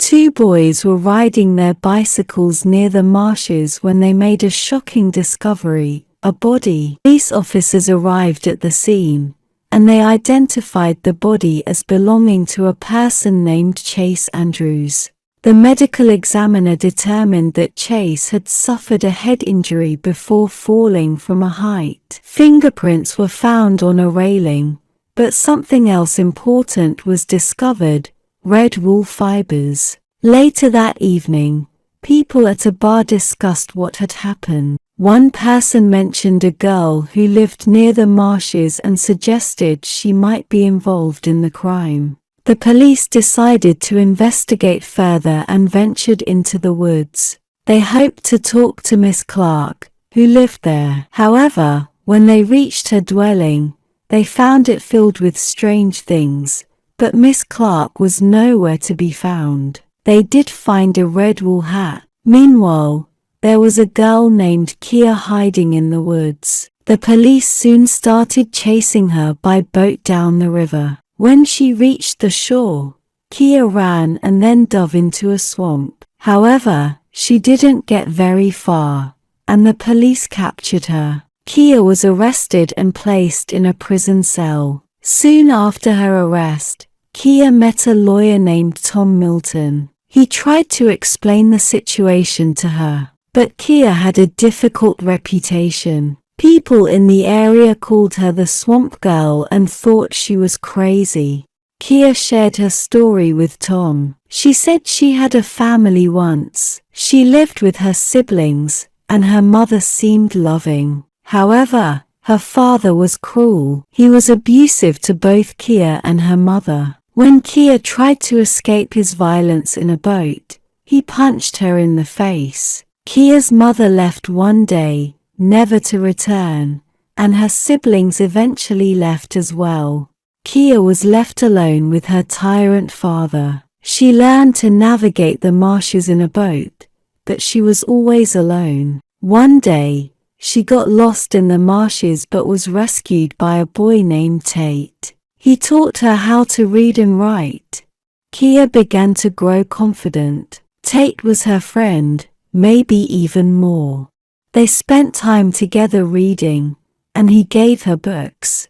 Two boys were riding their bicycles near the marshes when they made a shocking discovery: a body. Police officers arrived at the scene, and they identified the body as belonging to a person named Chase Andrews. The medical examiner determined that Chase had suffered a head injury before falling from a height. Fingerprints were found on a railing, but something else important was discovered: red wool fibers. Later that evening, people at a bar discussed what had happened. One person mentioned a girl who lived near the marshes and suggested she might be involved in the crime. The police decided to investigate further and ventured into the woods. They hoped to talk to Miss Clark, who lived there. However, when they reached her dwelling, they found it filled with strange things, but Miss Clark was nowhere to be found. They did find a red wool hat. Meanwhile, there was a girl named Kia hiding in the woods. The police soon started chasing her by boat down the river. When she reached the shore, Kia ran and then dove into a swamp. However, she didn't get very far, and the police captured her. Kia was arrested and placed in a prison cell. Soon after her arrest, Kia met a lawyer named Tom Milton. He tried to explain the situation to her, but Kia had a difficult reputation. People in the area called her the Swamp Girl and thought she was crazy. Kia shared her story with Tom. She said she had a family once. She lived with her siblings, and her mother seemed loving. However, her father was cruel. He was abusive to both Kia and her mother. When Kia tried to escape his violence in a boat, he punched her in the face. Kia's mother left one day, never to return, and her siblings eventually left as well. Kia was left alone with her tyrant father. She learned to navigate the marshes in a boat, but she was always alone. One day, she got lost in the marshes but was rescued by a boy named Tate. He taught her how to read and write. Kia began to grow confident. Tate was her friend, maybe even more. They spent time together reading, and he gave her books.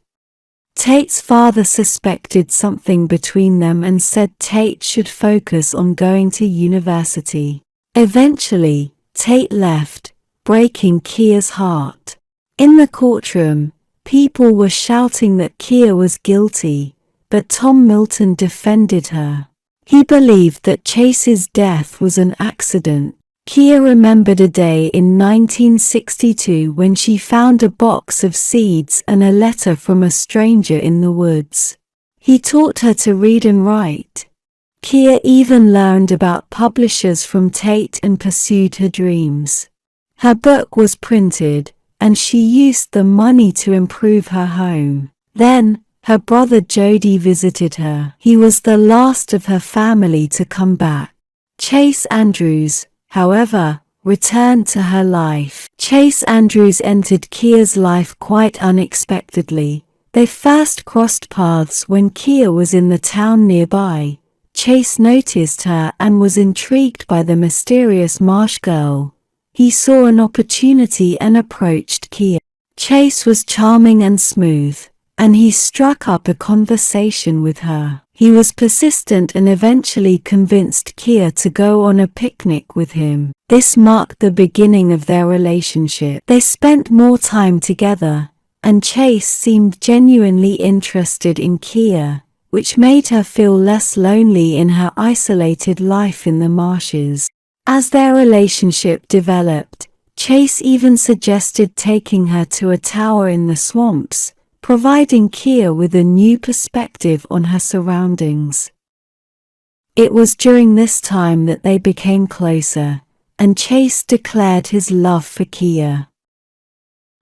Tate's father suspected something between them and said Tate should focus on going to university. Eventually, Tate left, breaking Kia's heart. In the courtroom, people were shouting that Kia was guilty, but Tom Milton defended her. He believed that Chase's death was an accident. Kia remembered a day in 1962 when she found a box of seeds and a letter from a stranger in the woods. He taught her to read and write. Kia even learned about publishers from Tate and pursued her dreams. Her book was printed, and she used the money to improve her home. Then, her brother Jody visited her. He was the last of her family to come back. Chase Andrews, however, returned to her life. Chase Andrews entered Kia's life quite unexpectedly. They first crossed paths when Kia was in the town nearby. Chase noticed her and was intrigued by the mysterious marsh girl. He saw an opportunity and approached Kia. Chase was charming and smooth, and he struck up a conversation with her. He was persistent and eventually convinced Kia to go on a picnic with him. This marked the beginning of their relationship. They spent more time together, and Chase seemed genuinely interested in Kia, which made her feel less lonely in her isolated life in the marshes. As their relationship developed, Chase even suggested taking her to a tower in the swamps, providing Kia with a new perspective on her surroundings. It was during this time that they became closer, and Chase declared his love for Kia.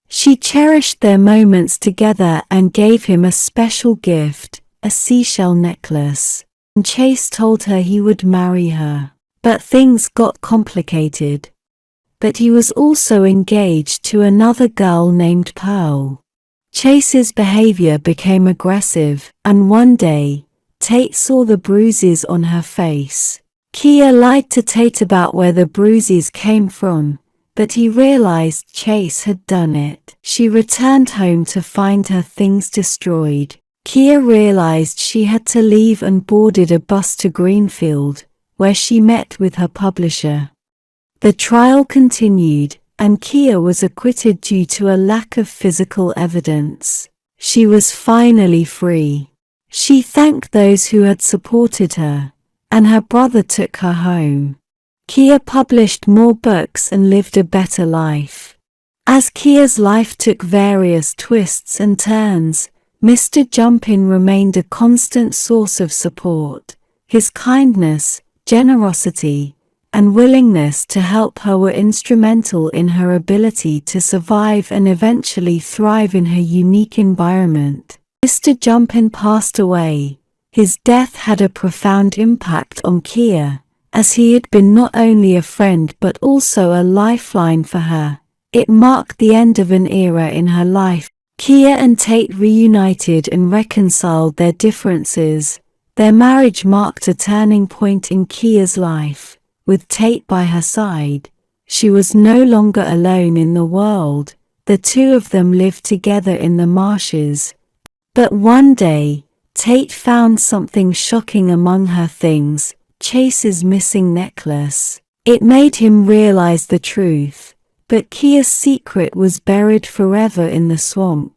She cherished their moments together and gave him a special gift, a seashell necklace. And Chase told her he would marry her. But things got complicated. But he was also engaged to another girl named Pearl. Chase's behavior became aggressive, and one day, Tate saw the bruises on her face. Kia lied to Tate about where the bruises came from, but he realized Chase had done it. She returned home to find her things destroyed. Kia realized she had to leave and boarded a bus to Greenfield, where she met with her publisher. The trial continued, and Kia was acquitted due to a lack of physical evidence. She was finally free. She thanked those who had supported her, and her brother took her home. Kia published more books and lived a better life. As Kia's life took various twists and turns, Mr. Jumpin remained a constant source of support. His kindness, generosity, and willingness to help her were instrumental in her ability to survive and eventually thrive in her unique environment. Mr. Jumpin passed away. His death had a profound impact on Kia, as he had been not only a friend but also a lifeline for her. It marked the end of an era in her life. Kia and Tate reunited and reconciled their differences. Their marriage marked a turning point in Kia's life. With Tate by her side, she was no longer alone in the world. The two of them lived together in the marshes. But one day, Tate found something shocking among her things: Chase's missing necklace. It made him realize the truth, but Kia's secret was buried forever in the swamp.